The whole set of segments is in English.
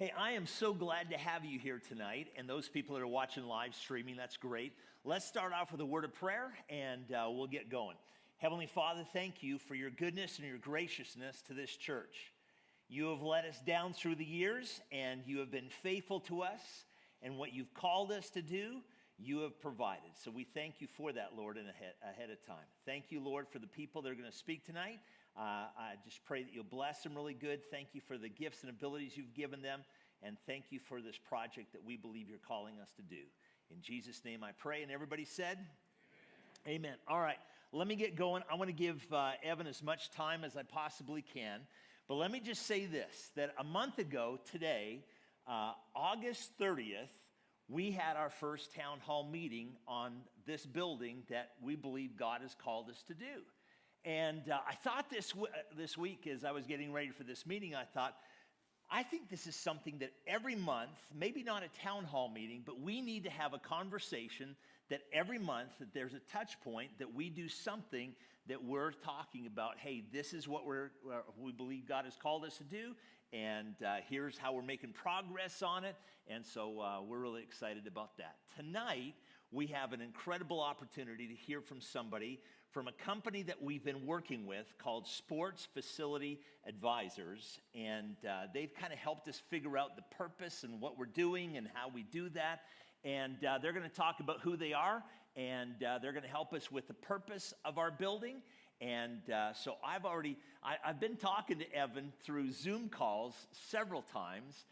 Hey, I am so glad to have you here tonight, and those people that are watching live streaming, that's great. Let's start off with a word of prayer, and we'll get going. Heavenly Father, thank you for your goodness and your graciousness to this church. You have let us down through the years, and you have been faithful to us, and what you've called us to do, you have provided. So we thank you for that, Lord, and ahead of time. Thank you, Lord, for the people that are going to speak tonight. I just pray that you'll bless them really good. Thank you for the gifts and abilities you've given them. And thank you for this project that we believe you're calling us to do. In Jesus' name I pray. And everybody said? Amen. All right, let me get going. I want to give Evan as much time as I possibly can. But let me just say this, that a month ago today, August 30th, we had our first town hall meeting on this building that we believe God has called us to do. And I thought this week, as I was getting ready for this meeting, I think this is something that every month, maybe not a town hall meeting, but we need to have a conversation that every month that there's a touch point that we do something that we're talking about. Hey, this is what we believe God has called us to do, and here's how we're making progress on it. And so we're really excited about that. Tonight, we have an incredible opportunity to hear from somebody from a company that we've been working with called Sports Facility Advisors. And they've kind of helped us figure out the purpose and what we're doing and how we do that. And they're going to talk about who they are, and they're going to help us with the purpose of our building. And so I've been talking to Evan through Zoom calls several times.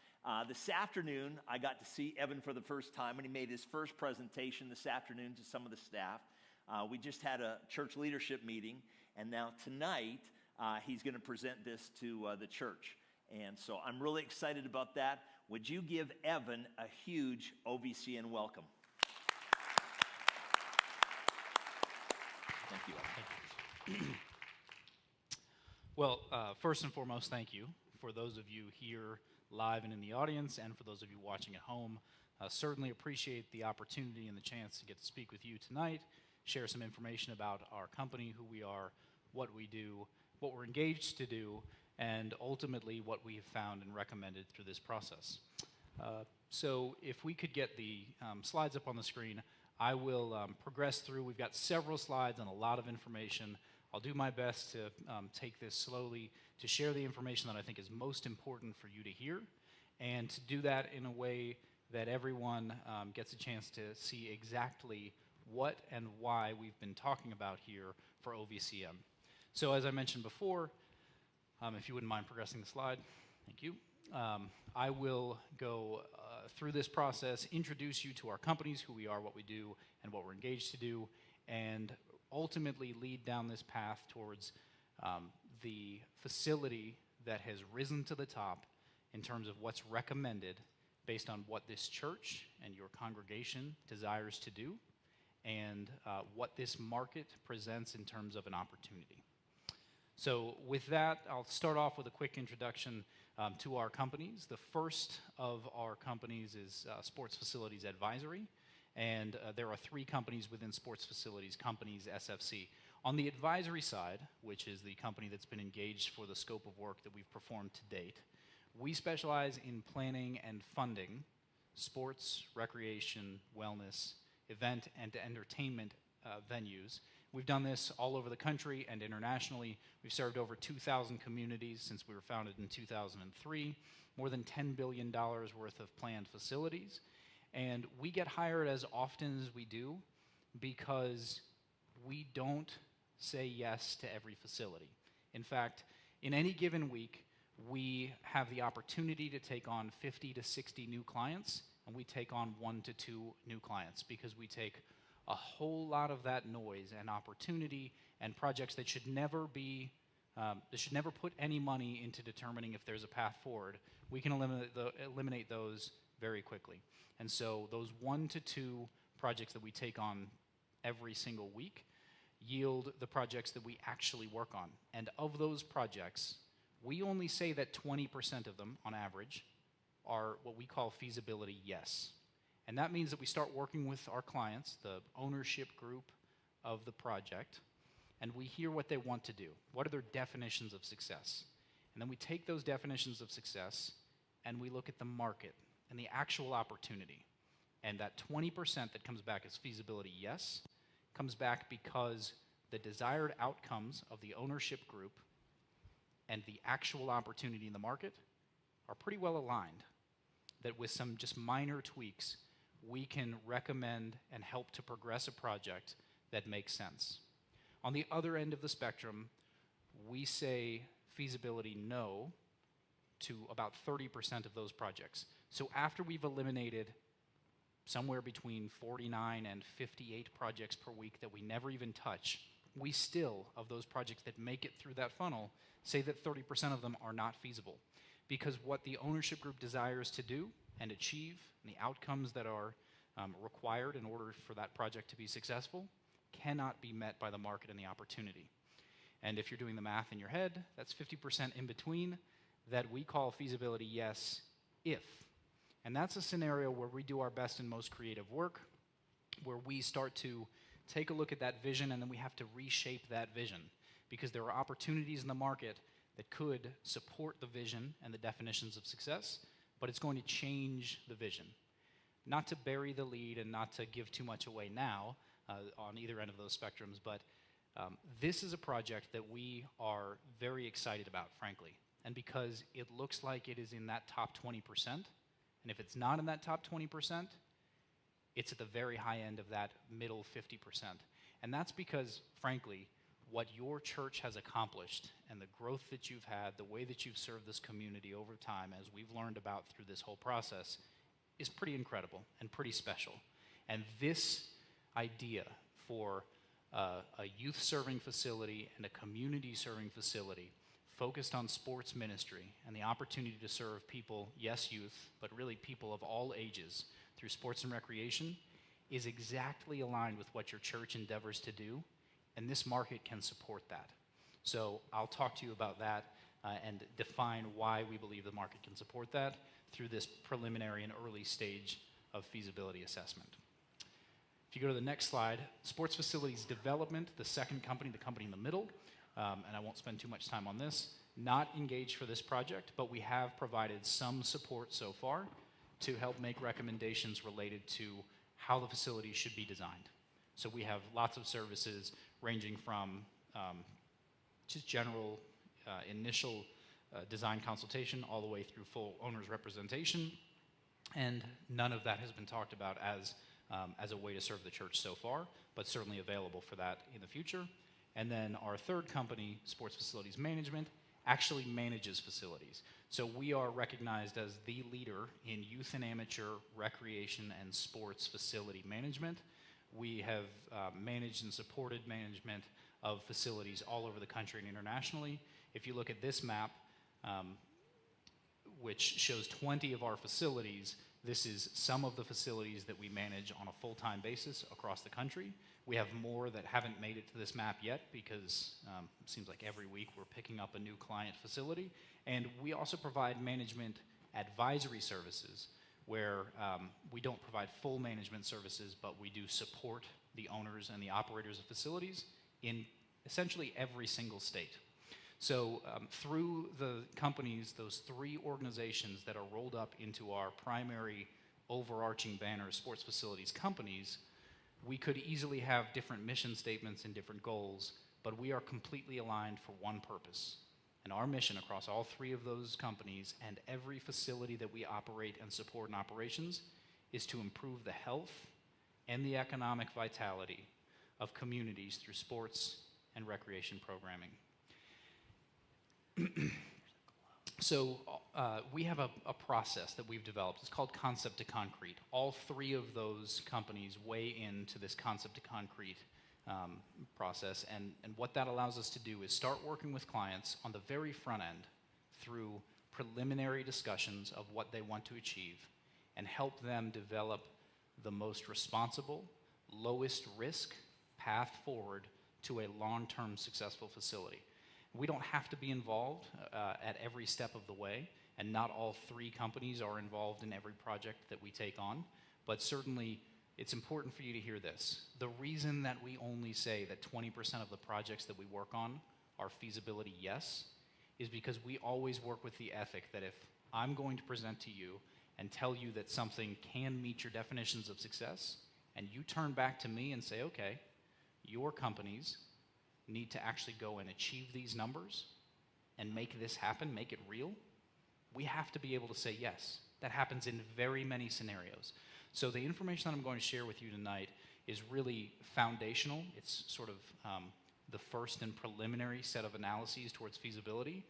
This afternoon, I got to see Evan for the first time, and he made his first presentation this afternoon to some of the staff. We just had a church leadership meeting, and now tonight, he's going to present this to the church. And so I'm really excited about that. Would you give Evan a huge OVCN welcome? Thank you, Evan. Well, first and foremost, thank you for those of you here live and in the audience, and for those of you watching at home. Certainly appreciate the opportunity and the chance to get to speak with you tonight, share some information about our company, who we are, what we do, what we're engaged to do, and ultimately what we have found and recommended through this process. So if we could get the slides up on the screen, I will progress through. We've got several slides and a lot of information. I'll do my best to take this slowly, to share the information that I think is most important for you to hear, and to do that in a way that everyone gets a chance to see exactly what and why we've been talking about here for OVCM. So as I mentioned before, if you wouldn't mind progressing the slide, thank you. I will go through this process, introduce you to our companies, who we are, what we do, and what we're engaged to do, and ultimately lead down this path towards the facility that has risen to the top in terms of what's recommended based on what this church and your congregation desires to do, and what this market presents in terms of an opportunity. So with that, I'll start off with a quick introduction to our companies. The first of our companies is Sports Facilities Advisory. And there are three companies within Sports Facilities Companies, SFC. On the advisory side, which is the company that's been engaged for the scope of work that we've performed to date, we specialize in planning and funding sports, recreation, wellness, event, and entertainment venues. We've done this all over the country and internationally. We've served over 2,000 communities since we were founded in 2003, more than $10 billion worth of planned facilities. And we get hired as often as we do because we don't say yes to every facility. In fact, in any given week, we have the opportunity to take on 50 to 60 new clients, and we take on 1 to 2 new clients because we take a whole lot of that noise and opportunity and projects that should never put any money into determining if there's a path forward. We can eliminate those very quickly. And so those 1 to 2 projects that we take on every single week yield the projects that we actually work on. And of those projects, we only say that 20% of them, on average, are what we call feasibility yes. And that means that we start working with our clients, the ownership group of the project, and we hear what they want to do. What are their definitions of success? And then we take those definitions of success and we look at the market and the actual opportunity, and that 20% that comes back as feasibility yes, comes back because the desired outcomes of the ownership group and the actual opportunity in the market are pretty well aligned, that with some just minor tweaks, we can recommend and help to progress a project that makes sense. On the other end of the spectrum, we say feasibility no to about 30% of those projects. So after we've eliminated somewhere between 49 and 58 projects per week that we never even touch, we still, of those projects that make it through that funnel, say that 30% of them are not feasible. Because what the ownership group desires to do and achieve, and the outcomes that are required in order for that project to be successful, cannot be met by the market and the opportunity. And if you're doing the math in your head, that's 50% in between that we call feasibility yes, if. And that's a scenario where we do our best and most creative work, where we start to take a look at that vision and then we have to reshape that vision, because there are opportunities in the market that could support the vision and the definitions of success, but it's going to change the vision. Not to bury the lead and not to give too much away now on either end of those spectrums, but this is a project that we are very excited about, frankly. And because it looks like it is in that top 20%, and if it's not in that top 20%, it's at the very high end of that middle 50%. And that's because, frankly, what your church has accomplished and the growth that you've had, the way that you've served this community over time, as we've learned about through this whole process, is pretty incredible and pretty special. And this idea for a youth-serving facility and a community-serving facility focused on sports ministry and the opportunity to serve people, yes, youth, but really people of all ages through sports and recreation is exactly aligned with what your church endeavors to do, and this market can support that. So I'll talk to you about that and define why we believe the market can support that through this preliminary and early stage of feasibility assessment. If you go to the next slide, Sports Facilities Development, the second company, the company in the middle, and I won't spend too much time on this, not engaged for this project, but we have provided some support so far to help make recommendations related to how the facility should be designed. So we have lots of services ranging from just general initial design consultation all the way through full owner's representation, and none of that has been talked about as a way to serve the church so far, but certainly available for that in the future. And then our third company, Sports Facilities Management, actually manages facilities. So we are recognized as the leader in youth and amateur recreation and sports facility management. We have managed and supported management of facilities all over the country and internationally. If you look at this map, which shows 20 of our facilities, this is some of the facilities that we manage on a full-time basis across the country. We have more that haven't made it to this map yet because it seems like every week we're picking up a new client facility. And we also provide management advisory services where we don't provide full management services, but we do support the owners and the operators of facilities in essentially every single state. So through the companies, those three organizations that are rolled up into our primary overarching banner, Sports Facilities Companies, we could easily have different mission statements and different goals, but we are completely aligned for one purpose. And our mission across all three of those companies and every facility that we operate and support in operations is to improve the health and the economic vitality of communities through sports and recreation programming. So we have a process that we've developed. It's called Concept to Concrete. All three of those companies weigh into this Concept to Concrete process. And what that allows us to do is start working with clients on the very front end through preliminary discussions of what they want to achieve and help them develop the most responsible, lowest risk path forward to a long-term successful facility. We don't have to be involved at every step of the way, and not all three companies are involved in every project that we take on, but certainly it's important for you to hear this. The reason that we only say that 20% of the projects that we work on are feasibility yes is because we always work with the ethic that if I'm going to present to you and tell you that something can meet your definitions of success, and you turn back to me and say, okay, your companies need to actually go and achieve these numbers and make this happen, make it real, we have to be able to say yes. That happens in very many scenarios. So the information that I'm going to share with you tonight is really foundational. It's sort of the first and preliminary set of analyses towards feasibility,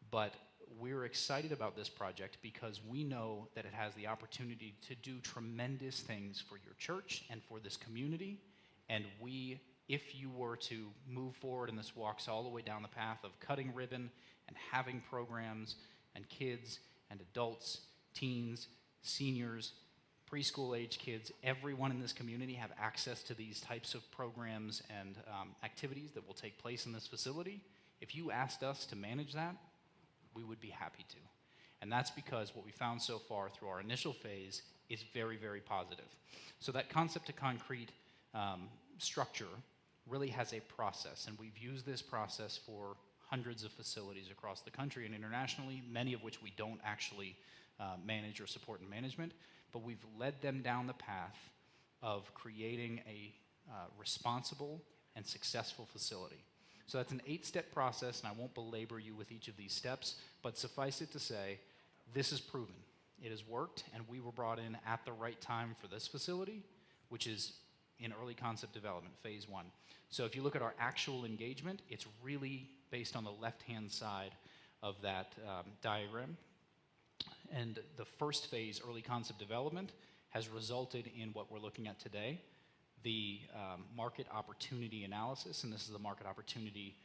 but we're excited about this project because we know that it has the opportunity to do tremendous things for your church and for this community, and if you were to move forward and this walks all the way down the path of cutting ribbon and having programs and kids and adults, teens, seniors, preschool age kids, everyone in this community have access to these types of programs and activities that will take place in this facility. If you asked us to manage that, we would be happy to. And that's because what we found so far through our initial phase is very, very positive. So that concept to concrete structure really has a process, and we've used this process for hundreds of facilities across the country and internationally, many of which we don't actually manage or support in management, but we've led them down the path of creating a responsible and successful facility. So that's an 8-step process, and I won't belabor you with each of these steps, but suffice it to say, this is proven. It has worked, and we were brought in at the right time for this facility, which is in early concept development, phase 1. So if you look at our actual engagement, it's really based on the left-hand side of that diagram. And the first phase, early concept development, has resulted in what we're looking at today, the market opportunity analysis, and this is the market opportunity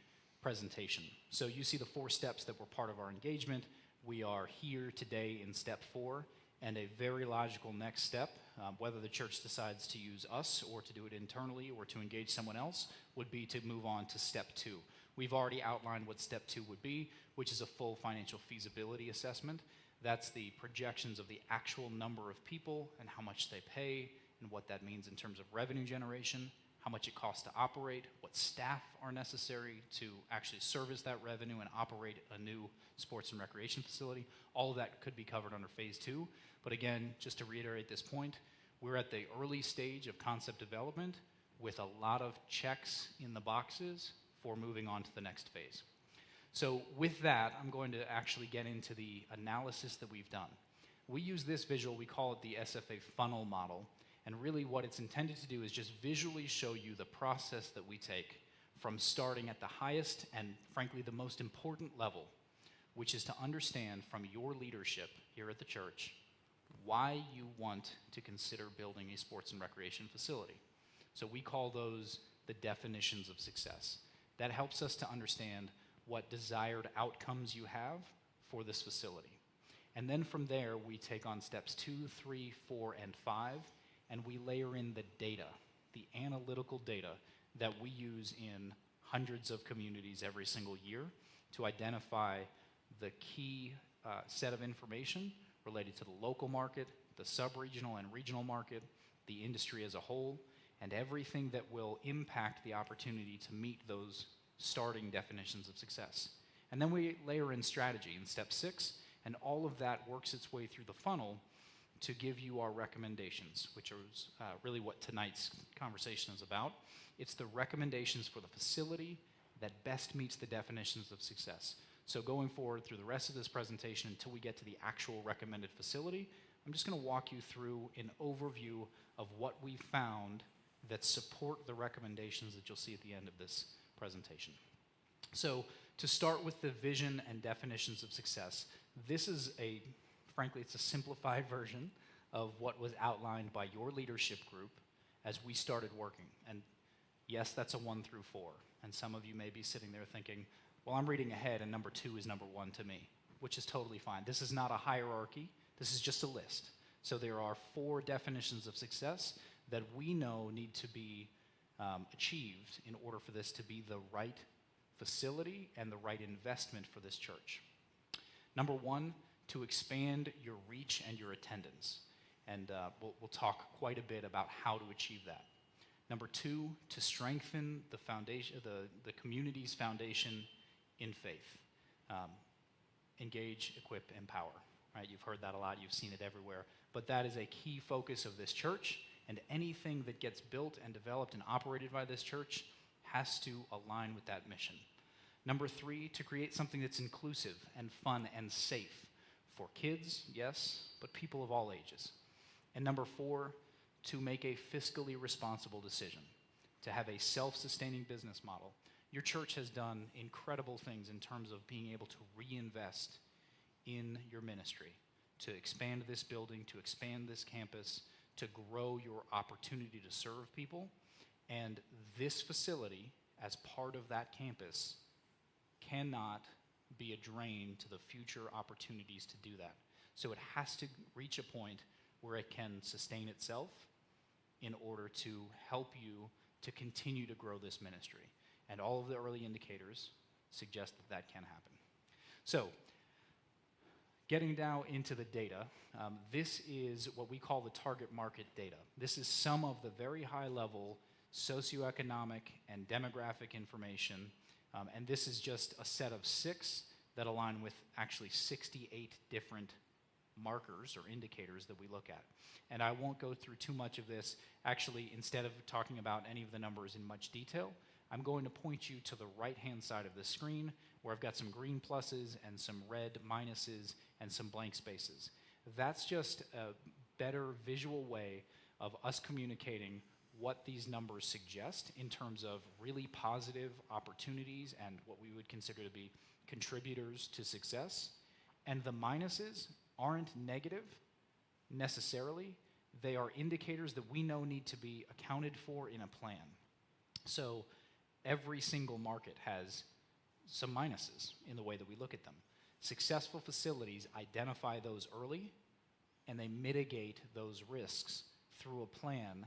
presentation. So you see the 4 steps that were part of our engagement. We are here today in step 4, and a very logical next step, whether the church decides to use us or to do it internally or to engage someone else, would be to move on to step 2. We've already outlined what step 2 would be, which is a full financial feasibility assessment. That's the projections of the actual number of people and how much they pay and what that means in terms of revenue generation, how much it costs to operate, what staff are necessary to actually service that revenue and operate a new sports and recreation facility. All of that could be covered under phase 2. But again, just to reiterate this point, we're at the early stage of concept development with a lot of checks in the boxes for moving on to the next phase. So with that, I'm going to actually get into the analysis that we've done. We use this visual, we call it the SFA funnel model, and really what it's intended to do is just visually show you the process that we take from starting at the highest and frankly the most important level, which is to understand from your leadership here at the church why you want to consider building a sports and recreation facility. So we call those the definitions of success. That helps us to understand what desired outcomes you have for this facility. And then from there, we take on steps 2, 3, 4, and 5, and we layer in the data, the analytical data that we use in hundreds of communities every single year to identify the key set of information related to the local market, the sub-regional and regional market, the industry as a whole, and everything that will impact the opportunity to meet those starting definitions of success. And then we layer in strategy in step 6, and all of that works its way through the funnel to give you our recommendations, which is really what tonight's conversation is about. It's the recommendations for the facility that best meets the definitions of success. So going forward through the rest of this presentation until we get to the actual recommended facility, I'm just going to walk you through an overview of what we found that support the recommendations that you'll see at the end of this presentation. So to start with the vision and definitions of success, this is frankly, it's a simplified version of what was outlined by your leadership group as we started working. And yes, that's a 1 through 4. And some of you may be sitting there thinking, well, I'm reading ahead and number 2 is number 1 to me, which is totally fine. This is not a hierarchy. This is just a list. So there are 4 definitions of success that we know need to be achieved in order for this to be the right facility and the right investment for this church. Number 1, to expand your reach and your attendance. And we'll talk quite a bit about how to achieve that. Number 2, to strengthen the foundation, the community's foundation in faith. engage, equip, empower. Right? You've heard that a lot. You've seen it everywhere. But that is a key focus of this church, and anything that gets built and developed and operated by this church has to align with that mission. Number 3, to create something that's inclusive and fun and safe for kids, yes, but people of all ages. And number 4, to make a fiscally responsible decision, to have a self-sustaining business model. Your church has done incredible things in terms of being able to reinvest in your ministry, to expand this building, to expand this campus, to grow your opportunity to serve people. And this facility, as part of that campus, cannot be a drain to the future opportunities to do that. So it has to reach a point where it can sustain itself in order to help you to continue to grow this ministry. And all of the early indicators suggest that that can happen. So, getting now into the data, this is what we call the target market data. This is some of the very high level socioeconomic and demographic information, and this is just a set of 6 that align with actually 68 different markers or indicators that we look at. And I won't go through too much of this. Actually, instead of talking about any of the numbers in much detail, I'm going to point you to the right-hand side of the screen where I've got some green pluses and some red minuses and some blank spaces. That's just a better visual way of us communicating what these numbers suggest in terms of really positive opportunities and what we would consider to be contributors to success. And the minuses aren't negative necessarily. They are indicators that we know need to be accounted for in a plan. So every single market has some minuses in the way that we look at them. Successful facilities identify those early, and they mitigate those risks through a plan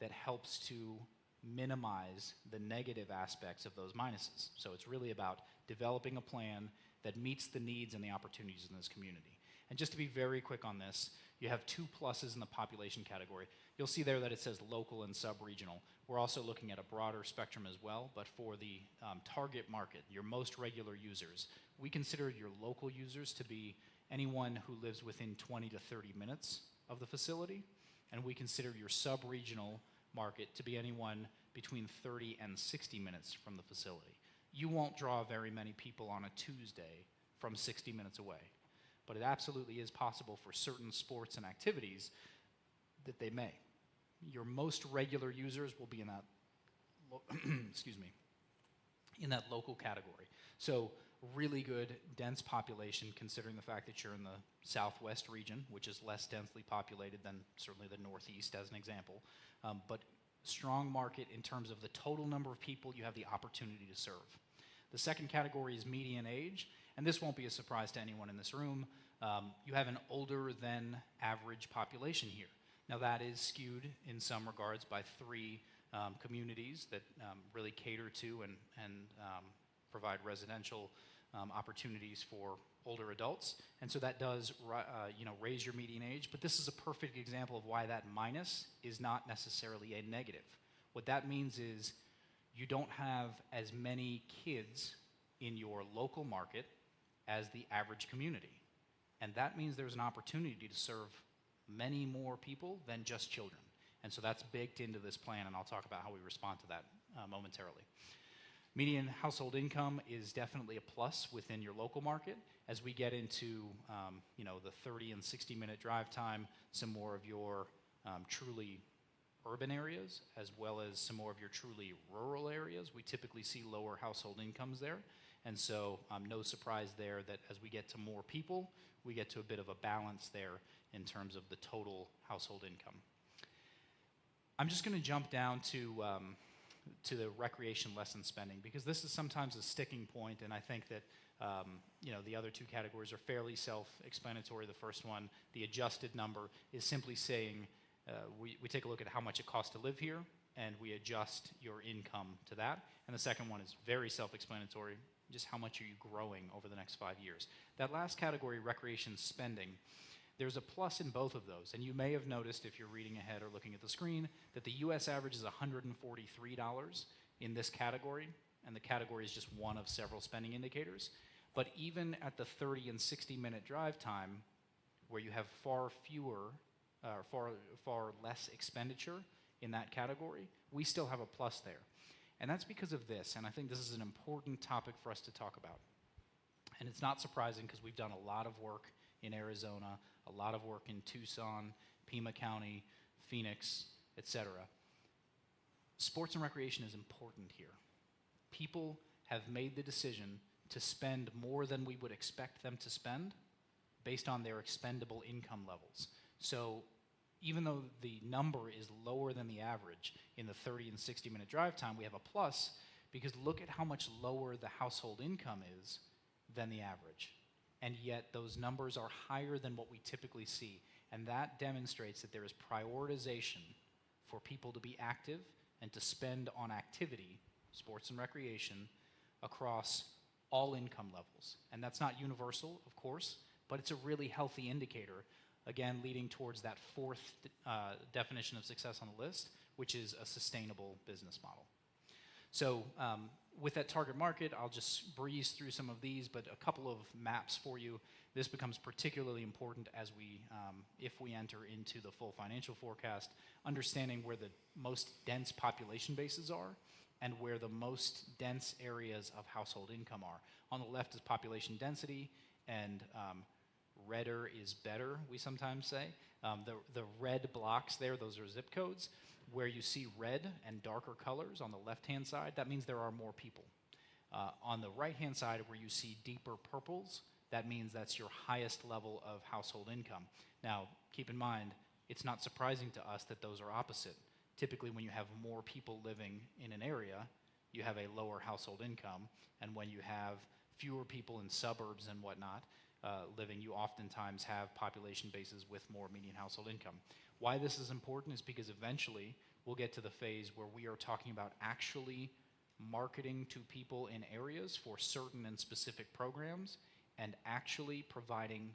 that helps to minimize the negative aspects of those minuses. So it's really about developing a plan that meets the needs and the opportunities in this community. And just to be very quick on this, you have 2 pluses in the population category. You'll see there that it says local and sub-regional. We're also looking at a broader spectrum as well, but for the target market, your most regular users, we consider your local users to be anyone who lives within 20 to 30 minutes of the facility, and we consider your sub-regional market to be anyone between 30 and 60 minutes from the facility. You won't draw very many people on a Tuesday from 60 minutes away, but it absolutely is possible for certain sports and activities that they may. Your most regular users will be in that, in that local category. So really good, dense population, considering the fact that you're in the southwest region, which is less densely populated than certainly the northeast, as an example. But strong market in terms of the total number of people you have the opportunity to serve. The second category is median age, and this won't be a surprise to anyone in this room. You have an older than average population here. Now that is skewed in some regards by 3 communities that really cater to and provide residential opportunities for older adults, and so that does raise your median age. But this is a perfect example of why that minus is not necessarily a negative. What that means is you don't have as many kids in your local market as the average community, and that means there's an opportunity to serve many more people than just children. And so that's baked into this plan, and I'll talk about how we respond to that momentarily. Median household income is definitely a plus within your local market. As we get into the 30 and 60 minute drive time, some more of your truly urban areas, as well as some more of your truly rural areas, we typically see lower household incomes there. And so no surprise there that as we get to more people, we get to a bit of a balance there in terms of the total household income. I'm just going to jump down to the recreation lesson spending, because this is sometimes a sticking point, and I think that the other 2 categories are fairly self-explanatory. The first one, the adjusted number, is simply saying we take a look at how much it costs to live here, and we adjust your income to that. And the second one is very self-explanatory, just how much are you growing over the next 5 years. That last category, recreation spending, there's a plus in both of those. And you may have noticed, if you're reading ahead or looking at the screen, that the US average is $143 in this category, and the category is just one of several spending indicators. But even at the 30 and 60-minute drive time, where you have far less expenditure in that category, we still have a plus there. And that's because of this, and I think this is an important topic for us to talk about. And it's not surprising because we've done a lot of work in Arizona, a lot of work in Tucson, Pima County, Phoenix, etc. Sports and recreation is important here. People have made the decision to spend more than we would expect them to spend based on their expendable income levels. So even though the number is lower than the average in the 30 and 60-minute drive time, we have a plus because look at how much lower the household income is than the average. And yet those numbers are higher than what we typically see. And that demonstrates that there is prioritization for people to be active and to spend on activity, sports and recreation, across all income levels. And that's not universal, of course, but it's a really healthy indicator, again, leading towards that fourth definition of success on the list, which is a sustainable business model. So with that target market, I'll just breeze through some of these, but a couple of maps for you. This becomes particularly important as if we enter into the full financial forecast, understanding where the most dense population bases are and where the most dense areas of household income are. On the left is population density, and redder is better, we sometimes say. The red blocks there, those are zip codes. Where you see red and darker colors on the left-hand side, that means there are more people. On the right-hand side, where you see deeper purples, that means that's your highest level of household income. Now, keep in mind, it's not surprising to us that those are opposite. Typically, when you have more people living in an area, you have a lower household income, and when you have fewer people in suburbs and whatnot living, you oftentimes have population bases with more median household income. Why this is important is because eventually we'll get to the phase where we are talking about actually marketing to people in areas for certain and specific programs and actually providing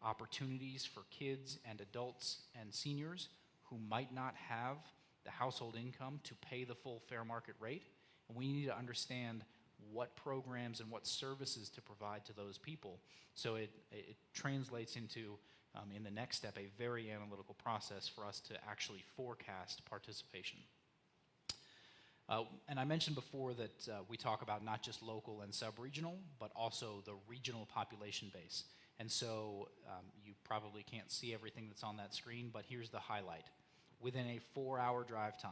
opportunities for kids and adults and seniors who might not have the household income to pay the full fair market rate. And we need to understand what programs and what services to provide to those people. So it translates into, in the next step, a very analytical process for us to actually forecast participation. And I mentioned before that we talk about not just local and sub-regional, but also the regional population base. And so you probably can't see everything that's on that screen, but here's the highlight. Within a 4-hour drive time,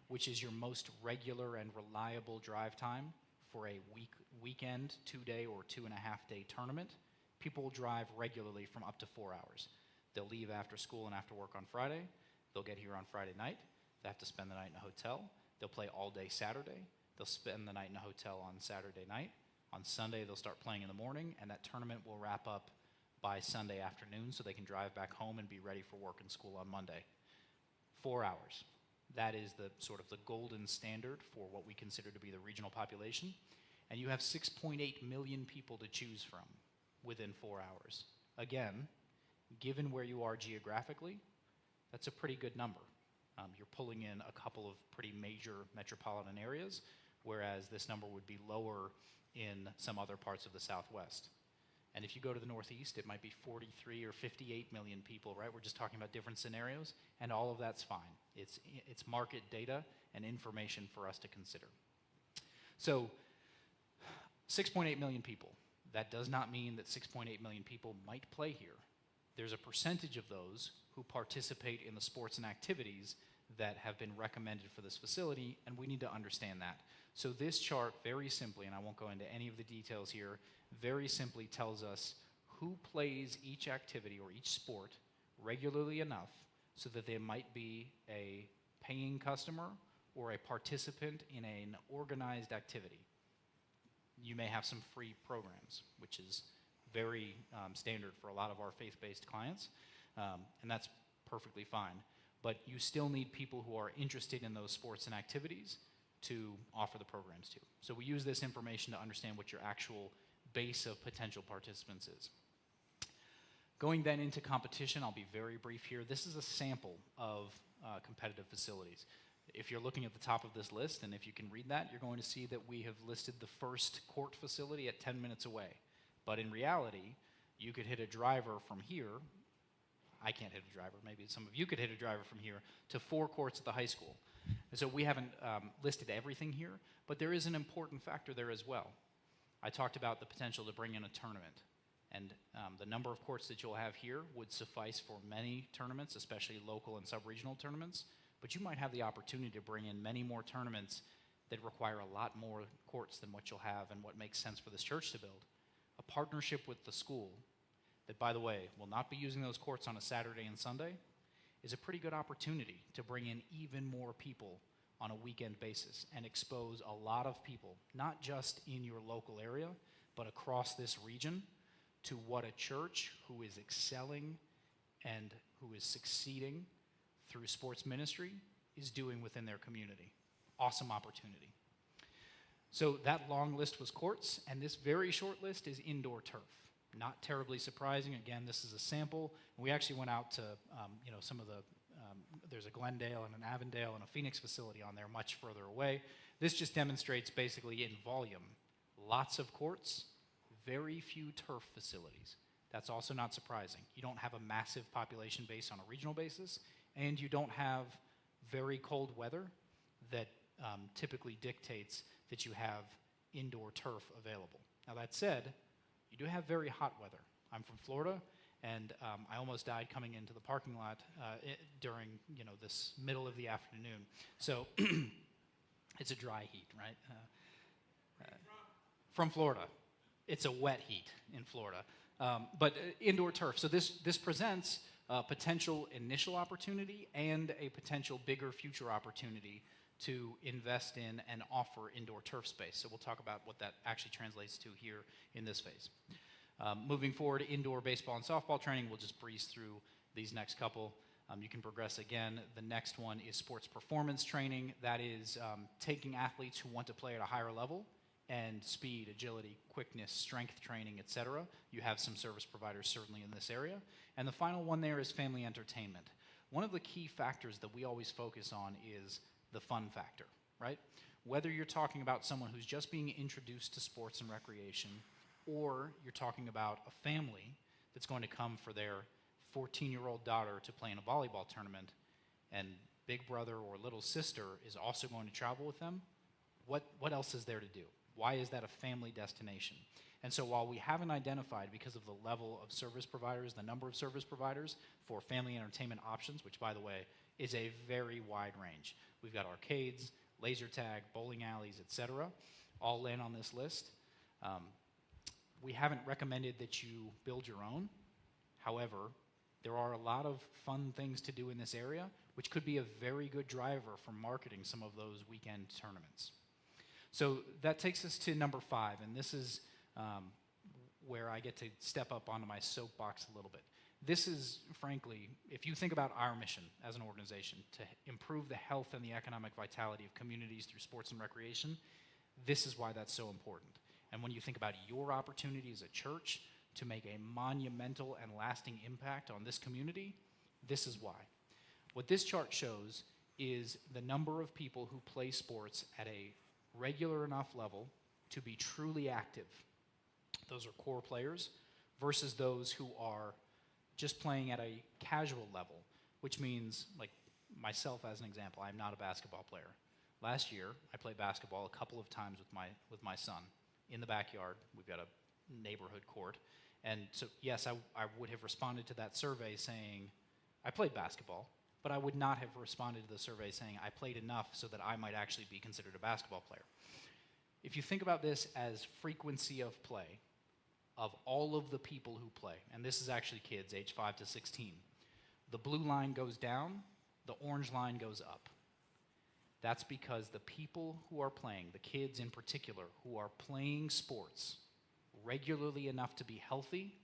which is your most regular and reliable drive time for a weekend, 2-day or 2.5-day tournament, people will drive regularly from up to 4 hours. They'll leave after school and after work on Friday. They'll get here on Friday night. They have to spend the night in a hotel. They'll play all day Saturday. They'll spend the night in a hotel on Saturday night. On Sunday, they'll start playing in the morning, and that tournament will wrap up by Sunday afternoon so they can drive back home and be ready for work and school on Monday. 4 hours. That is the sort of the golden standard for what we consider to be the regional population. And you have 6.8 million people to choose from within 4 hours. Again, given where you are geographically, that's a pretty good number. You're pulling in a couple of pretty major metropolitan areas, whereas this number would be lower in some other parts of the Southwest. And if you go to the Northeast, it might be 43 or 58 million people, right? We're just talking about different scenarios, and all of that's fine. It's market data and information for us to consider. So 6.8 million people. That does not mean that 6.8 million people might play here. There's a percentage of those who participate in the sports and activities that have been recommended for this facility, and we need to understand that. So this chart, very simply, and I won't go into any of the details here, very simply tells us who plays each activity or each sport regularly enough so that they might be a paying customer or a participant in an organized activity. You may have some free programs, which is very standard for a lot of our faith-based clients, and that's perfectly fine. But you still need people who are interested in those sports and activities to offer the programs to. So we use this information to understand what your actual base of potential participants is. Going then into competition, I'll be very brief here. This is a sample of competitive facilities. If you're looking at the top of this list, and if you can read that, you're going to see that we have listed the first court facility at 10 minutes away. But in reality, you could hit a driver from here. I can't hit a driver. Maybe some of you could hit a driver from here to 4 courts at the high school. And so we haven't listed everything here, but there is an important factor there as well. I talked about the potential to bring in a tournament. And the number of courts that you'll have here would suffice for many tournaments, especially local and sub-regional tournaments. But you might have the opportunity to bring in many more tournaments that require a lot more courts than what you'll have and what makes sense for this church to build. A partnership with the school that, by the way, will not be using those courts on a Saturday and Sunday is a pretty good opportunity to bring in even more people on a weekend basis and expose a lot of people, not just in your local area, but across this region, to what a church who is excelling and who is succeeding through sports ministry is doing within their community. Awesome opportunity. So that long list was courts, and this very short list is indoor turf. Not terribly surprising. Again, this is a sample. We actually went out to some of the, there's a Glendale and an Avondale and a Phoenix facility on there much further away. This just demonstrates basically in volume, lots of courts, very few turf facilities. That's also not surprising. You don't have a massive population base on a regional basis, and you don't have very cold weather that typically dictates that you have indoor turf available. Now that said, you do have very hot weather. I'm from Florida, and I almost died coming into the parking lot during this middle of the afternoon. So it's a dry heat, right? From Florida. It's a wet heat in Florida. But indoor turf. So this presents a potential initial opportunity and a potential bigger future opportunity to invest in and offer indoor turf space. So we'll talk about what that actually translates to here in this phase. Moving forward, indoor baseball and softball training, we'll just breeze through these next couple. You can progress again. The next one is sports performance training. That is taking athletes who want to play at a higher level and speed, agility, quickness, strength training, etc. You have some service providers certainly in this area. And the final one there is family entertainment. One of the key factors that we always focus on is the fun factor, right? Whether you're talking about someone who's just being introduced to sports and recreation, or you're talking about a family that's going to come for their 14-year-old daughter to play in a volleyball tournament, and big brother or little sister is also going to travel with them, what else is there to do? Why is that a family destination? And so while we haven't identified, because of the level of service providers, the number of service providers for family entertainment options, which, by the way, is a very wide range. We've got arcades, laser tag, bowling alleys, etc., all in on this list. We haven't recommended that you build your own. However, there are a lot of fun things to do in this area, which could be a very good driver for marketing some of those weekend tournaments. So that takes us to number 5, and this is where I get to step up onto my soapbox a little bit. This is, frankly, if you think about our mission as an organization to improve the health and the economic vitality of communities through sports and recreation, this is why that's so important. And when you think about your opportunity as a church to make a monumental and lasting impact on this community, this is why. What this chart shows is the number of people who play sports at a regular enough level to be truly active. Those are core players versus those who are just playing at a casual level, which means, like myself as an example, I'm not a basketball player. Last year, I played basketball a couple of times with my son in the backyard. We've got a neighborhood court. And so, yes, I would have responded to that survey saying, I played basketball, but I would not have responded to the survey saying I played enough so that I might actually be considered a basketball player. If you think about this as frequency of play, of all of the people who play, and this is actually kids age 5 to 16, the blue line goes down, the orange line goes up. That's because the people who are playing, the kids in particular, who are playing sports regularly enough to be healthy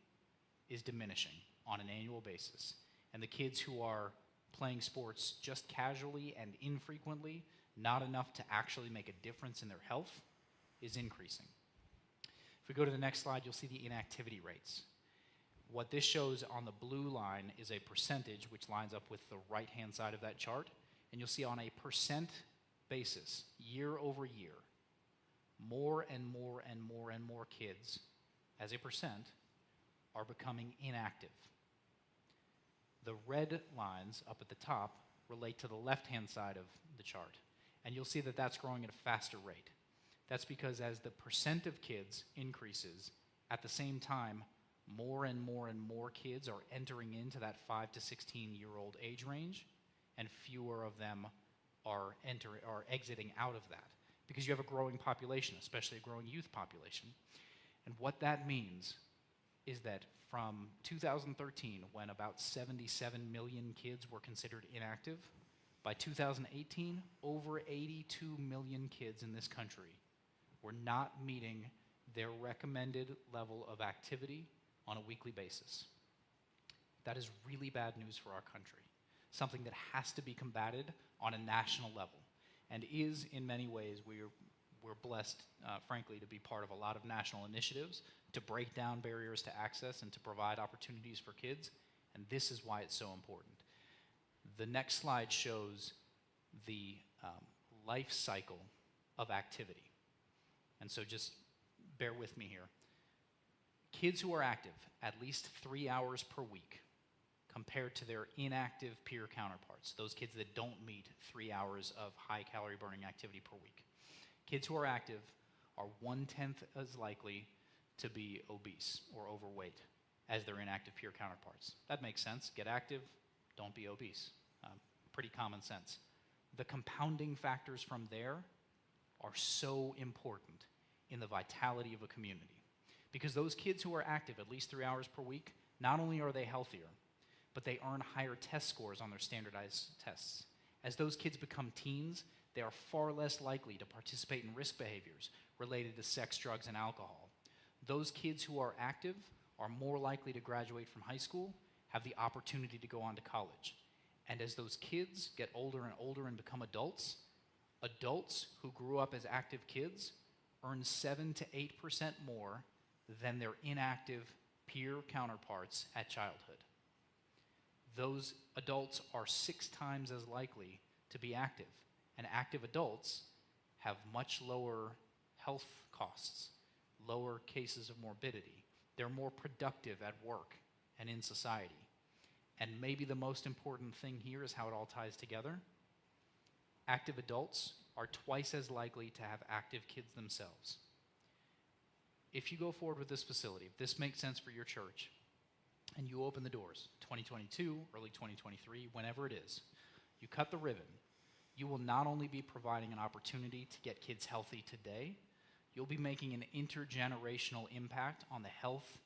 is diminishing on an annual basis. And the kids who are playing sports just casually and infrequently, not enough to actually make a difference in their health, is increasing. If we go to the next slide, you'll see the inactivity rates. What this shows on the blue line is a percentage, which lines up with the right-hand side of that chart. And you'll see on a percent basis, year over year, more and more and more and more kids as a percent, are becoming inactive. The red lines up at the top relate to the left-hand side of the chart, and you'll see that that's growing at a faster rate. That's because as the percent of kids increases, at the same time, more and more and more kids are entering into that 5 to 16-year-old age range, and fewer of them are exiting out of that, because you have a growing population, especially a growing youth population. And what that means is that from 2013, when about 77 million kids were considered inactive, by 2018, over 82 million kids in this country were not meeting their recommended level of activity on a weekly basis. That is really bad news for our country, something that has to be combated on a national level, and is, in many ways, we're blessed, frankly, to be part of a lot of national initiatives to break down barriers to access and to provide opportunities for kids, and this is why it's so important. The next slide shows the life cycle of activity. And so just bear with me here. Kids who are active at least 3 hours per week compared to their inactive peer counterparts, those kids that don't meet 3 hours of high calorie burning activity per week. Kids who are active are 1/10 as likely to be obese or overweight as their inactive peer counterparts. That makes sense. Get active, don't be obese. Pretty common sense. The compounding factors from there are so important in the vitality of a community, because those kids who are active at least 3 hours per week, not only are they healthier, but they earn higher test scores on their standardized tests. As those kids become teens, they are far less likely to participate in risk behaviors related to sex, drugs, and alcohol. Those kids who are active are more likely to graduate from high school, have the opportunity to go on to college. And as those kids get older and older and become adults, adults who grew up as active kids earn 7 to 8% more than their inactive peer counterparts at childhood. Those adults are 6 times as likely to be active, and active adults have much lower health costs, lower cases of morbidity. They're more productive at work and in society. And maybe the most important thing here is how it all ties together. Active adults are twice as likely to have active kids themselves. If you go forward with this facility, if this makes sense for your church, and you open the doors, 2022, early 2023, whenever it is, you cut the ribbon, you will not only be providing an opportunity to get kids healthy today, you'll be making an intergenerational impact on the health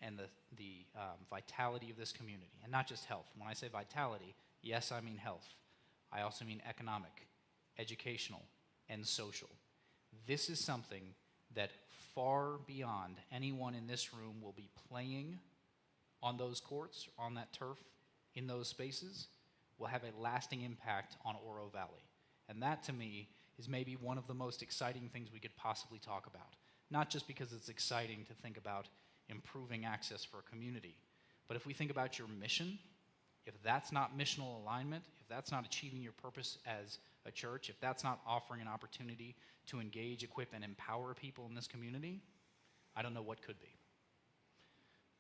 and the vitality of this community. And not just health. When I say vitality, yes, I mean health. I also mean economic, educational, and social. This is something that far beyond anyone in this room will be playing on those courts, on that turf, in those spaces, will have a lasting impact on Oro Valley. And that, to me, is maybe one of the most exciting things we could possibly talk about. Not just because it's exciting to think about improving access for a community, but if we think about your mission, if that's not missional alignment, if that's not achieving your purpose as a church, if that's not offering an opportunity to engage, equip, and empower people in this community, I don't know what could be.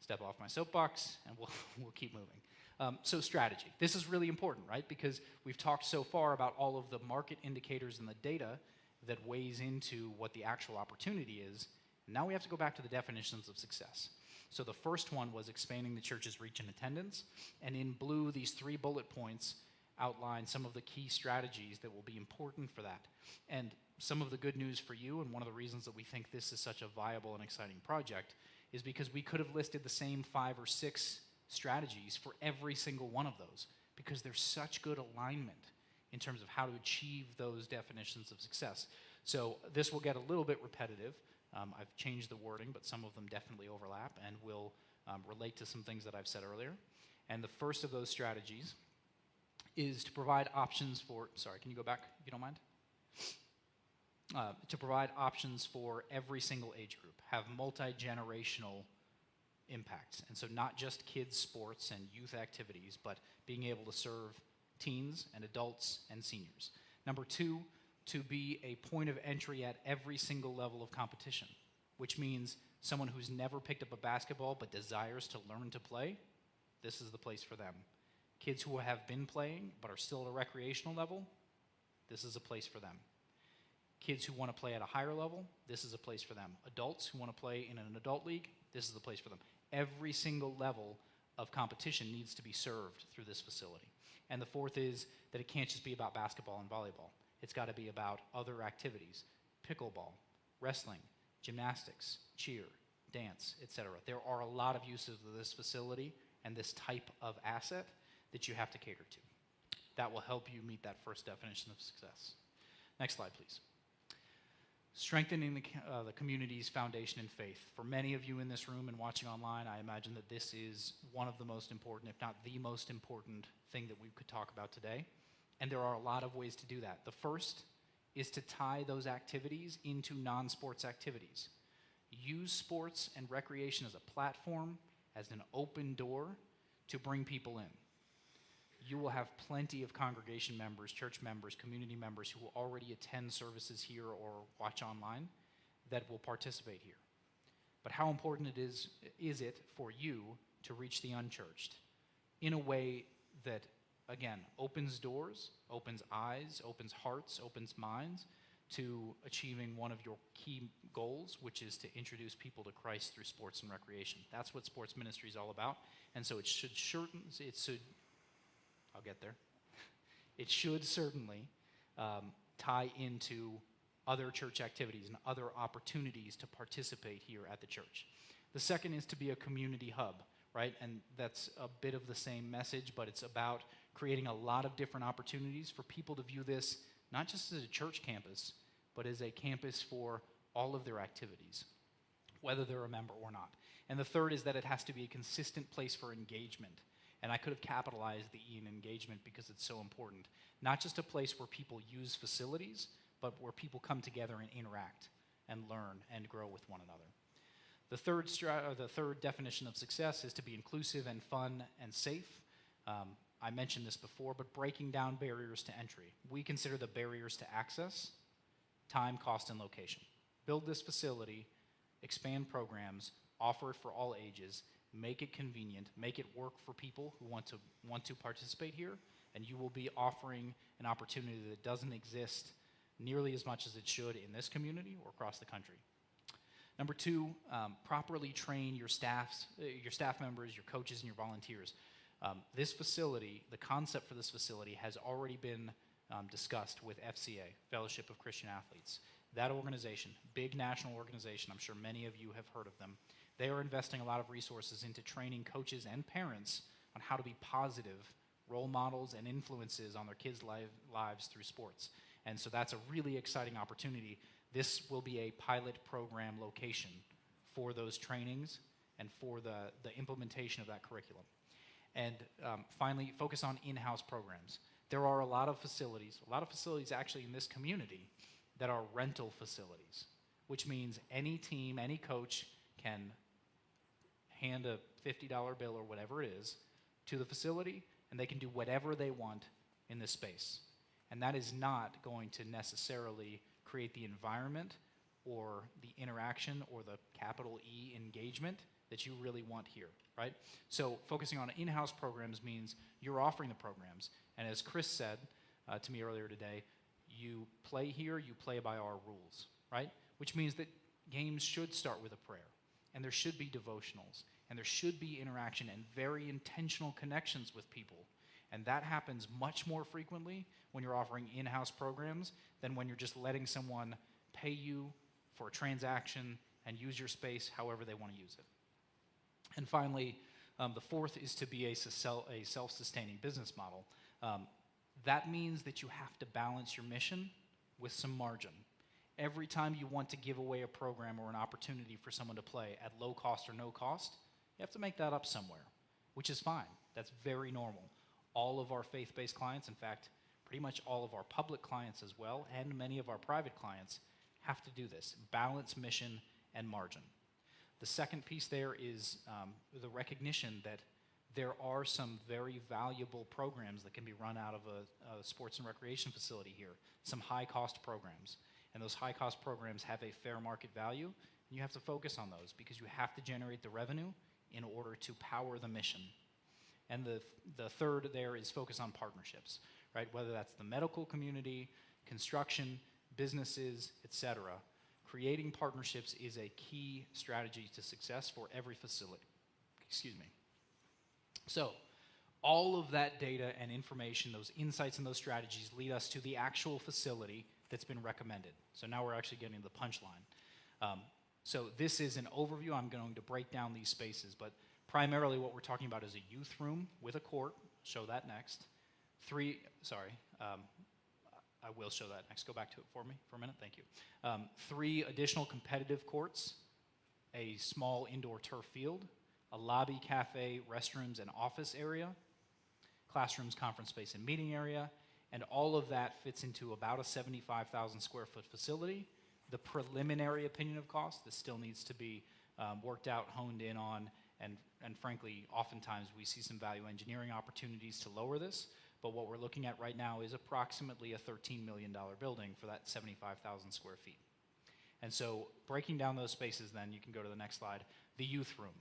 Step off my soapbox, and we'll keep moving. So strategy. This is really important, right? Because we've talked so far about all of the market indicators and the data that weighs into what the actual opportunity is. Now we have to go back to the definitions of success. So the first one was expanding the church's reach and attendance. And in blue, these 3 bullet points outline some of the key strategies that will be important for that. And some of the good news for you, and one of the reasons that we think this is such a viable and exciting project, is because we could have listed the same 5 or 6 strategies for every single one of those, because there's such good alignment in terms of how to achieve those definitions of success. So this will get a little bit repetitive. I've changed the wording, but some of them definitely overlap and will relate to some things that I've said earlier. And the first of those strategies is to provide options for, sorry, can you go back if you don't mind? To provide options for every single age group, have multi-generational impacts. And so not just kids' sports and youth activities, but being able to serve teens and adults and seniors. Number 2, to be a point of entry at every single level of competition, which means someone who's never picked up a basketball but desires to learn to play, this is the place for them. Kids who have been playing but are still at a recreational level, this is a place for them. Kids who want to play at a higher level, this is a place for them. Adults who want to play in an adult league, this is the place for them. Every single level of competition needs to be served through this facility. And the fourth is that it can't just be about basketball and volleyball. It's got to be about other activities, pickleball, wrestling, gymnastics, cheer, dance, etc. There are a lot of uses of this facility and this type of asset that you have to cater to. That will help you meet that first definition of success. Next slide, please. Strengthening the community's foundation in faith. For many of you in this room and watching online, I imagine that this is one of the most important, if not the most important thing that we could talk about today. And there are a lot of ways to do that. The first is to tie those activities into non-sports activities. Use sports and recreation as a platform, as an open door to bring people in. You will have plenty of congregation members, church members, community members who will already attend services here or watch online that will participate here. But how important is it for you to reach the unchurched in a way that, again, opens doors, opens eyes, opens hearts, opens minds to achieving one of your key goals, which is to introduce people to Christ through sports and recreation. That's what sports ministry is all about. And so it should I'll get there. It should certainly tie into other church activities and other opportunities to participate here at the church. The second is to be a community hub, right? And that's a bit of the same message, but it's about creating a lot of different opportunities for people to view this not just as a church campus, but as a campus for all of their activities, whether they're a member or not. And the third is that it has to be a consistent place for engagement. And I could have capitalized the E in engagement because it's so important. Not just a place where people use facilities, but where people come together and interact and learn and grow with one another. The third definition of success is to be inclusive and fun and safe. I mentioned this before, but breaking down barriers to entry. We consider the barriers to access, time, cost, and location. Build this facility, expand programs, offer it for all ages, make it convenient, make it work for people who want to participate here, and you will be offering an opportunity that doesn't exist nearly as much as it should in this community or across the country. Number two, properly train your staff members, your coaches, and your volunteers. This facility, the concept for this facility has already been discussed with FCA, Fellowship of Christian Athletes. That organization, big national organization, I'm sure many of you have heard of them, they are investing a lot of resources into training coaches and parents on how to be positive role models and influences on their kids' lives through sports. And so that's a really exciting opportunity. This will be a pilot program location for those trainings and for the implementation of that curriculum. And finally, focus on in-house programs. There are a lot of facilities actually in this community that are rental facilities, which means any team, any coach can hand a $50 bill or whatever it is to the facility, and they can do whatever they want in this space. And that is not going to necessarily create the environment or the interaction or the capital E engagement that you really want here, right? So focusing on in-house programs means you're offering the programs. And as Chris said to me earlier today, you play here, you play by our rules, right? Which means that games should start with a prayer, and there should be devotionals, and there should be interaction and very intentional connections with people. And that happens much more frequently when you're offering in-house programs than when you're just letting someone pay you for a transaction and use your space however they want to use it. And finally, the fourth is to be a self-sustaining business model. That means that you have to balance your mission with some margin. Every time you want to give away a program or an opportunity for someone to play at low cost or no cost, you have to make that up somewhere, which is fine. That's very normal. All of our faith-based clients, in fact, pretty much all of our public clients as well, and many of our private clients have to do this, balance mission and margin. The second piece there is the recognition that there are some very valuable programs that can be run out of a sports and recreation facility here, some high-cost programs. And those high-cost programs have a fair market value. You have to focus on those because you have to generate the revenue in order to power the mission. And the third there is focus on partnerships, right? Whether that's the medical community, construction, businesses, etc. Creating partnerships is a key strategy to success for every facility. Excuse me. So, all of that data and information, those insights and those strategies lead us to the actual facility that's been recommended. So now we're actually getting to the punchline. So this is an overview. I'm going to break down these spaces, but primarily what we're talking about is a youth room with a court. Show that next. I will show that next. Go back to it for me for a minute. Thank you. 3 additional competitive courts, a small indoor turf field, a lobby, cafe, restrooms, and office area, classrooms, conference space, and meeting area, and all of that fits into about a 75,000 square foot facility. The preliminary opinion of cost, this still needs to be worked out, honed in on, and frankly, oftentimes we see some value engineering opportunities to lower this, but what we're looking at right now is approximately a $13 million building for that 75,000 square feet. And so breaking down those spaces then, you can go to the next slide, the youth room.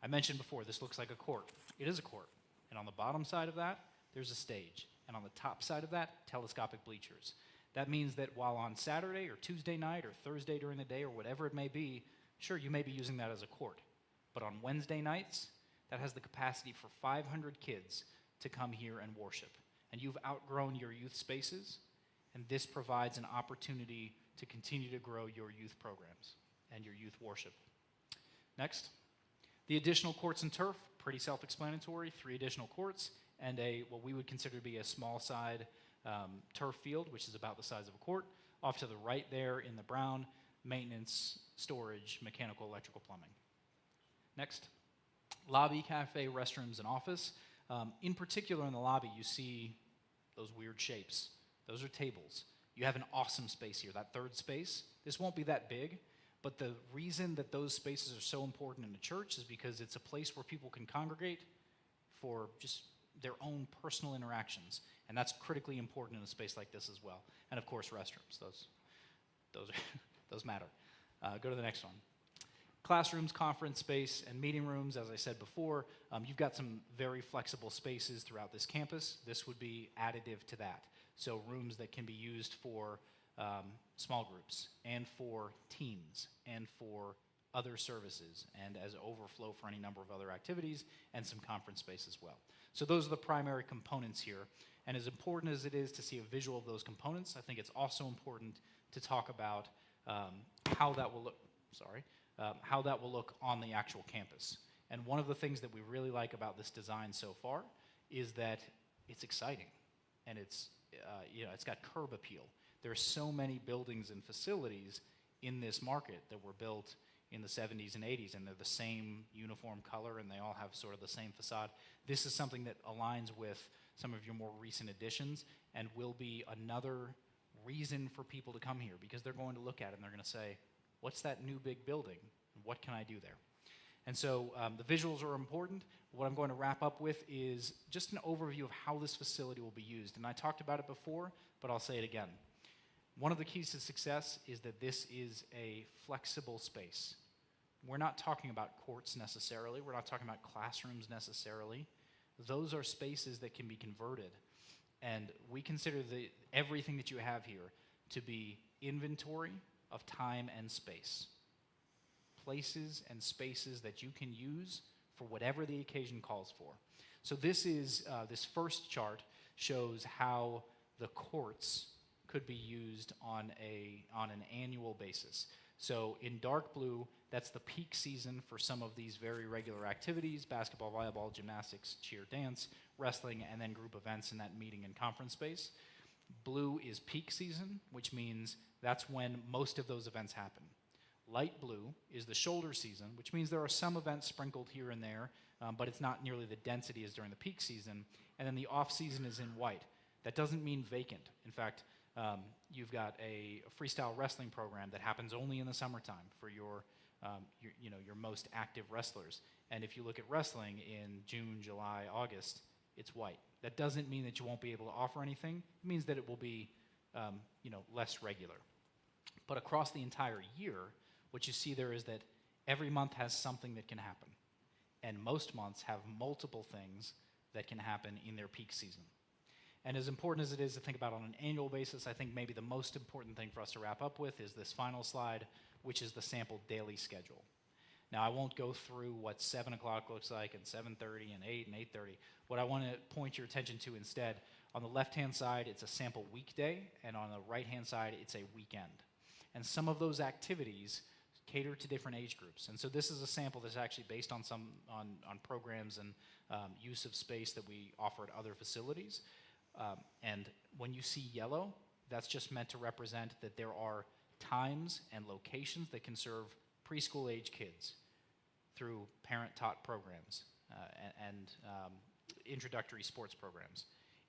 I mentioned before, this looks like a court. It is a court. And on the bottom side of that, there's a stage. And on the top side of that, telescopic bleachers. That means that while on Saturday or Tuesday night or Thursday during the day or whatever it may be, sure, you may be using that as a court. But on Wednesday nights, that has the capacity for 500 kids to come here and worship. And you've outgrown your youth spaces, and this provides an opportunity to continue to grow your youth programs and your youth worship. Next. The additional courts and turf, pretty self-explanatory, 3 additional courts, and what we would consider to be a small side turf field, which is about the size of a court. Off to the right there in the brown, maintenance, storage, mechanical, electrical, plumbing. Next, lobby, cafe, restrooms, and office. In particular in the lobby, you see those weird shapes. Those are tables. You have an awesome space here. That third space, this won't be that big, but the reason that those spaces are so important in a church is because it's a place where people can congregate for just their own personal interactions, and that's critically important in a space like this as well. And of course, restrooms. Those matter. Go to the next one. Classrooms, conference space, and meeting rooms. As I said before, you've got some very flexible spaces throughout this campus. This would be additive to that. So rooms that can be used for small groups and for teams and for other services and as overflow for any number of other activities and some conference space as well. So those are the primary components here. And as important as it is to see a visual of those components, I think it's also important to talk about how that will look on the actual campus. And one of the things that we really like about this design so far is that it's exciting and it's got curb appeal. There are so many buildings and facilities in this market that were built in the 70s and 80s, and they're the same uniform color, and they all have sort of the same facade. This is something that aligns with some of your more recent additions and will be another reason for people to come here, because they're going to look at it and they're going to say, what's that new big building? What can I do there? And so the visuals are important. What I'm going to wrap up with is just an overview of how this facility will be used. And I talked about it before, but I'll say it again. One of the keys to success is that this is a flexible space. We're not talking about courts necessarily. We're not talking about classrooms necessarily. Those are spaces that can be converted. And we consider everything that you have here to be inventory of time and space. Places and spaces that you can use for whatever the occasion calls for. So this first chart shows how the courts could be used on an annual basis. So in dark blue, that's the peak season for some of these very regular activities: basketball, volleyball, gymnastics, cheer, dance, wrestling, and then group events in that meeting and conference space. Blue is peak season, which means that's when most of those events happen. Light blue is the shoulder season, which means there are some events sprinkled here and there, but it's not nearly the density as during the peak season. And then the off season is in white. That doesn't mean vacant. In fact, you've got a freestyle wrestling program that happens only in the summertime for your most active wrestlers. And if you look at wrestling in June, July, August, it's white. That doesn't mean that you won't be able to offer anything. It means that it will be less regular. But across the entire year, what you see there is that every month has something that can happen. And most months have multiple things that can happen in their peak season. And as important as it is to think about on an annual basis, I think maybe the most important thing for us to wrap up with is this final slide, which is the sample daily schedule. Now, I won't go through what 7 o'clock looks like and 7:30 and 8 and 8:30. What I want to point your attention to instead, on the left-hand side, it's a sample weekday, and on the right-hand side, it's a weekend. And some of those activities cater to different age groups. And so this is a sample that's actually based on on programs and use of space that we offer at other facilities. And when you see yellow, that's just meant to represent that there are times and locations that can serve preschool age kids through parent-taught programs and introductory sports programs.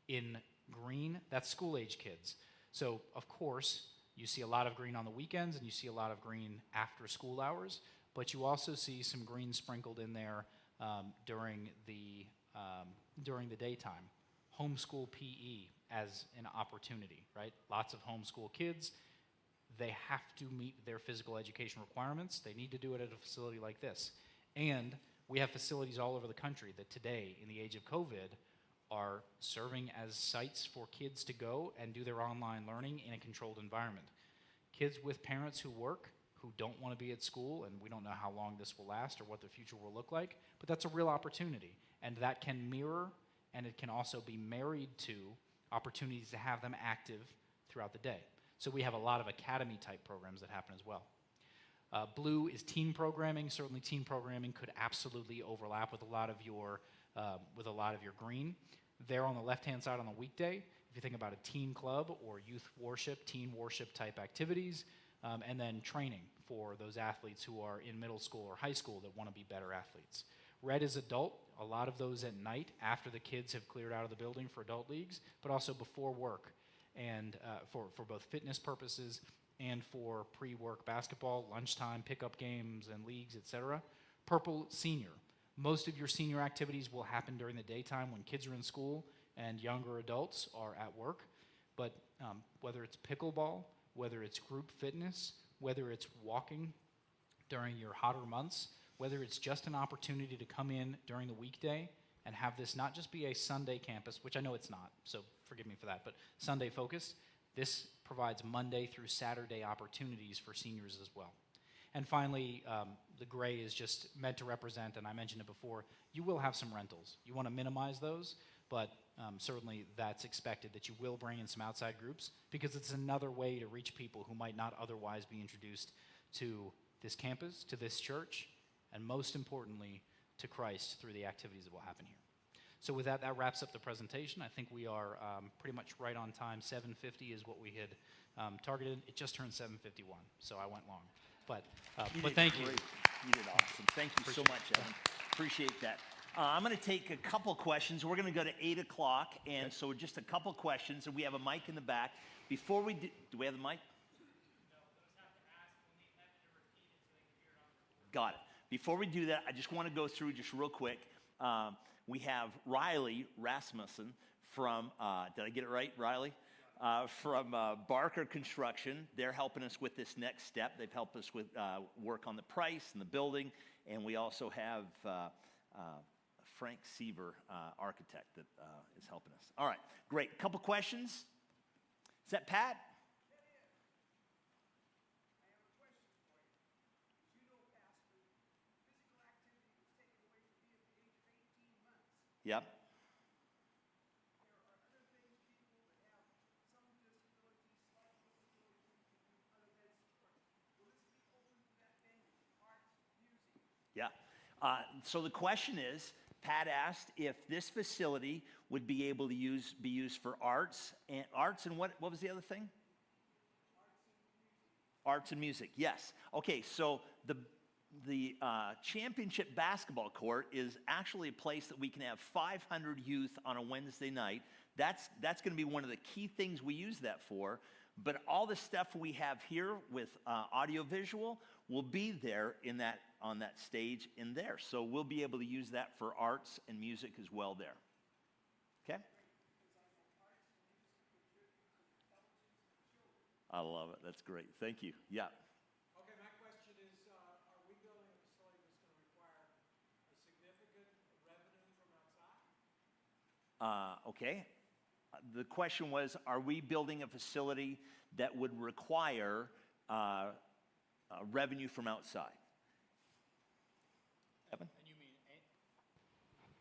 In green, that's school-age kids. So, of course, you see a lot of green on the weekends and you see a lot of green after school hours, but you also see some green sprinkled in there during the daytime. Homeschool PE as an opportunity, right? Lots of homeschool kids, they have to meet their physical education requirements. They need to do it at a facility like this. And we have facilities all over the country that today, in the age of COVID, are serving as sites for kids to go and do their online learning in a controlled environment. Kids with parents who work, who don't want to be at school, and we don't know how long this will last or what the future will look like, but that's a real opportunity. And that can mirror, and it can also be married to opportunities to have them active throughout the day. So we have a lot of academy-type programs that happen as well. Blue is teen programming. Certainly teen programming could absolutely overlap with a lot of your green. There on the left-hand side on the weekday, if you think about a teen club or youth worship, teen worship type activities, and then training for those athletes who are in middle school or high school that want to be better athletes. Red is adult, a lot of those at night after the kids have cleared out of the building for adult leagues, but also before work and for both fitness purposes and for pre-work basketball, lunchtime, pickup games and leagues, etc. Purple, senior. Most of your senior activities will happen during the daytime when kids are in school and younger adults are at work. But whether it's pickleball, whether it's group fitness, whether it's walking during your hotter months, whether it's just an opportunity to come in during the weekday and have this not just be a Sunday campus, which I know it's not, so forgive me for that, but Sunday focused, this provides Monday through Saturday opportunities for seniors as well. And finally, the gray is just meant to represent, and I mentioned it before, you will have some rentals. You want to minimize those, but certainly that's expected that you will bring in some outside groups because it's another way to reach people who might not otherwise be introduced to this campus, to this church, and most importantly, to Christ through the activities that will happen here. So with that, that wraps up the presentation. I think we are pretty much right on time. 7:50 is what we had targeted. It just turned 7:51, so I went long. But thank you. You did awesome. Thank you so much, Evan. Appreciate that. I'm going to take a couple questions. We're going to go to 8 o'clock, and so just a couple questions, and we have a mic in the back. Before we do we have the mic? Got it. Before we do that, I just want to go through just real quick. We have Riley Rasmussen from, did I get it right, Riley? From Barker Construction. They're helping us with this next step. They've helped us with work on the price and the building. And we also have Frank Seaver, architect, that is helping us. All right, great. Couple questions. Is that Pat? Yep. Yeah. So the question is, Pat asked if this facility would be able to be used for arts and what was the other thing? Arts and music. Yes. Okay. So the championship basketball court is actually a place that we can have 500 youth on a Wednesday night. That's going to be one of the key things we use that for. But all the stuff we have here with audiovisual will be there on that stage in there. So we'll be able to use that for arts and music as well there. Okay? I love it. That's great. Thank you. Yeah. Okay, my question is, Okay. The question was, are we building a facility that would require revenue from outside? Evan? And you mean,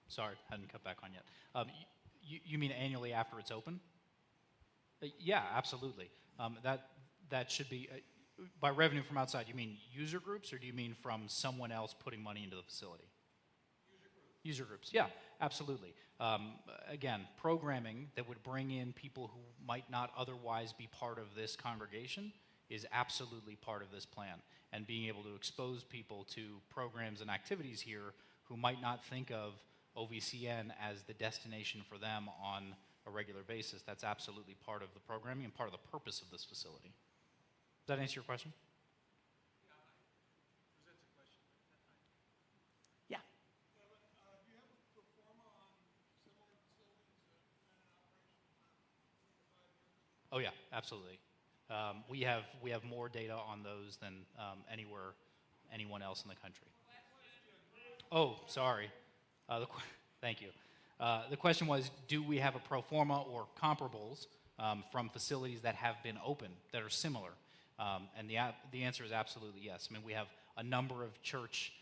sorry, hadn't cut back on yet. You mean annually after it's open? Yeah, absolutely. That should be, by revenue from outside, you mean user groups, or do you mean from someone else putting money into the facility? User groups, yeah, absolutely. Again, programming that would bring in people who might not otherwise be part of this congregation is absolutely part of this plan. And being able to expose people to programs and activities here who might not think of OVCN as the destination for them on a regular basis, that's absolutely part of the programming and part of the purpose of this facility. Does that answer your question? Yeah. Do you have a pro forma on similar facilities that have been in operation for 3 to 5 years? Oh yeah, absolutely. We have more data on those than anyone else in the country. Oh, sorry. Thank you. The question was, do we have a pro forma or comparables from facilities that have been open that are similar? And the answer is absolutely yes. I mean, we have a number of church,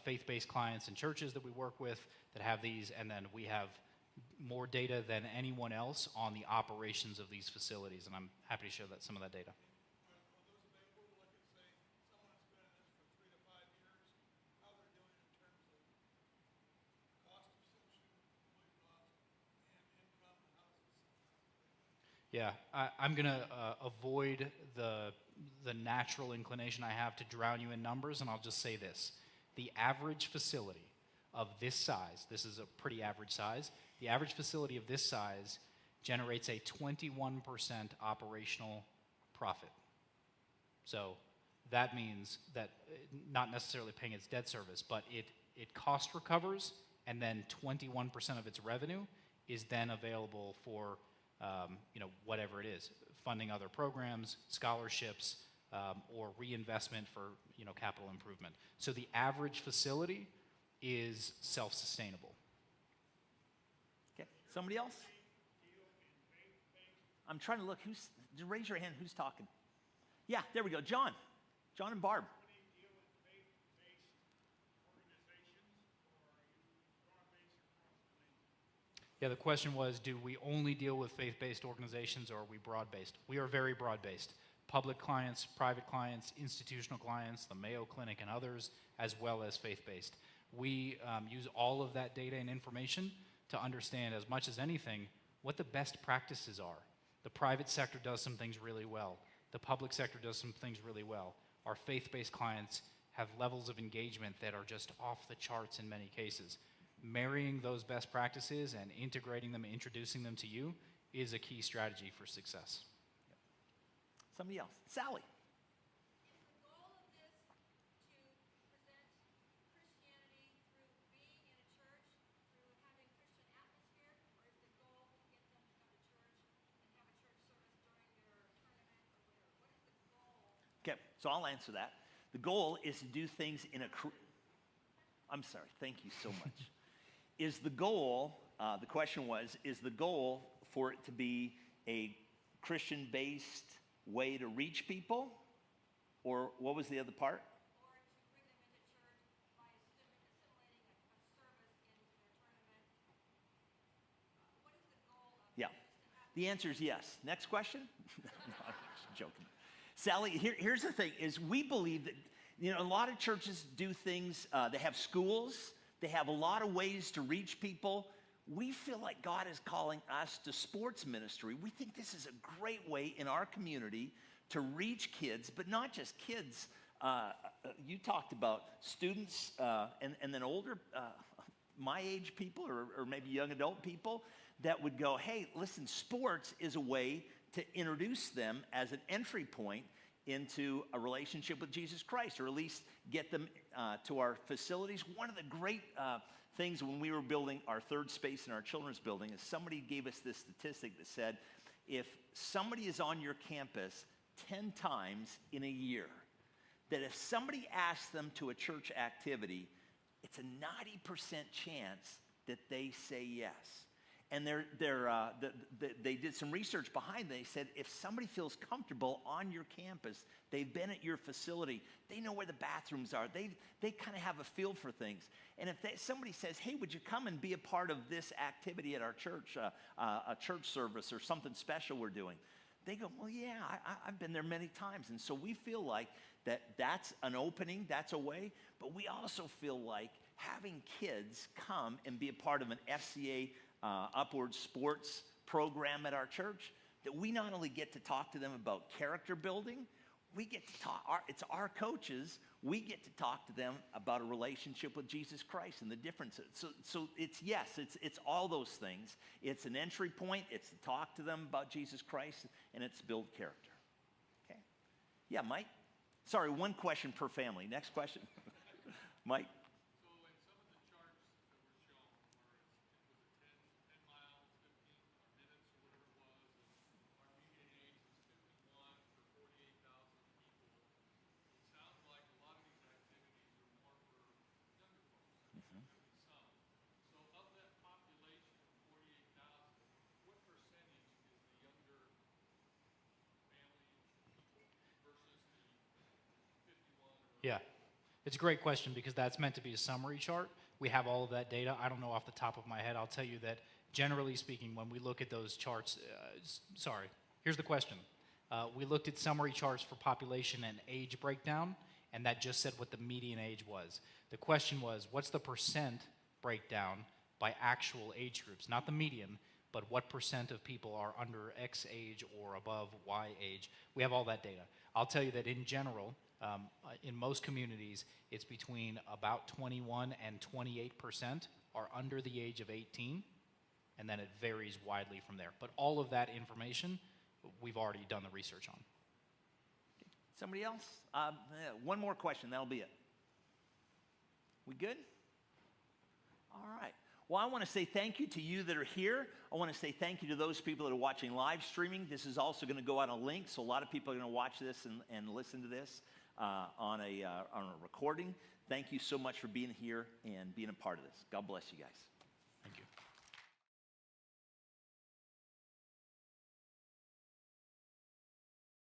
faith-based clients and churches that we work with that have these, and then we have more data than anyone else on the operations of these facilities, and I'm happy to share some of that data. Are those available? Look and say someone that's been in this for 3 to 5 years, how they're doing in terms of cost of solution, employee cost, and income, and how it's facilitated. Yeah, I'm going to avoid the natural inclination I have to drown you in numbers, and I'll just say this. The average facility of this size, this is a pretty average size, the average facility of this size generates a 21% operational profit. So that means that not necessarily paying its debt service, but it cost recovers, and then 21% of its revenue is then available for whatever it is, funding other programs, scholarships, or reinvestment for capital improvement. So the average facility is self-sustainable. Okay. Somebody else? I'm trying to look. Raise your hand. Who's talking? Yeah, there we go. John and Barb. Yeah, the question was, do we only deal with faith-based organizations, or are we broad-based? We are very broad-based. Public clients, private clients, institutional clients, the Mayo Clinic and others, as well as faith-based. We use all of that data and information to understand, as much as anything, what the best practices are. The private sector does some things really well. The public sector does some things really well. Our faith-based clients have levels of engagement that are just off the charts in many cases. Marrying those best practices and integrating them, introducing them to you, is a key strategy for success. Somebody else. Sally. Is the goal of this to present Christianity through being in a church, through having Christian atmosphere, or is the goal to get them to come to church and have a church service during their tournament or whatever? What is the goal? Okay, so I'll answer that. The goal is to do things in a... I'm sorry, thank you so much. Is the goal, the question was, is the goal for it to be a Christian-based way to reach people? Or what was the other part? Or to bring them into church by assimilating a service into their tournament? What is the goal of Yeah. this? The answer is yes. Next question? No, I'm just joking. Sally, here's the thing, is we believe that, a lot of churches do things, they have schools, they have a lot of ways to reach people. We feel like God is calling us to sports ministry. We think this is a great way in our community to reach kids, but not just kids. You talked about students and then older, my age people or maybe young adult people that would go, hey, listen, sports is a way to introduce them as an entry point into a relationship with Jesus Christ, or at least get them to our facilities. One of the great things when we were building our third space in our children's building is somebody gave us this statistic that said, if somebody is on your campus 10 times in a year, that if somebody asks them to a church activity, it's a 90% chance that they say yes. And they did some research behind it. They said if somebody feels comfortable on your campus, they've been at your facility, they know where the bathrooms are, they kind of have a feel for things. And if somebody says, hey, would you come and be a part of this activity at our church, a church service or something special we're doing, they go, well, yeah, I've been there many times. And so we feel like that's an opening, that's a way, but we also feel like having kids come and be a part of an FCA upward sports program at our church, that we not only get to talk to them about character building, we get to talk, it's our coaches, we get to talk to them about a relationship with Jesus Christ and the differences. So it's all those things. It's an entry point, it's to talk to them about Jesus Christ, and it's to build character. Okay? Yeah, Mike? Sorry, one question per family. Next question. Mike? So in some of the charts that were shown, where it was 10 miles, 15 or minutes or whatever it was, and our median age is 51 for 48,000 people, it sounds like a lot of these activities are more for younger folks. There may be some. So of that population, 48,000, what percentage is the younger family people versus the 51 or Yeah. It's a great question because that's meant to be a summary chart. We have all of that data. I don't know off the top of my head. I'll tell you that generally speaking, when we look at those charts, here's the question. We looked at summary charts for population and age breakdown, and that just said what the median age was. The question was, what's the percent breakdown by actual age groups? Not the median, but what percent of people are under X age or above Y age? We have all that data. I'll tell you that in general, in most communities, it's between about 21 and 28% are under the age of 18, and then it varies widely from there. But all of that information, we've already done the research on. Somebody else? One more question, that'll be it. We good? All right. Well, I want to say thank you to you that are here. I want to say thank you to those people that are watching live streaming. This is also going to go on a link, so a lot of people are going to watch this and listen to this on a recording. Thank you so much for being here and being a part of this. God bless you guys. Thank you.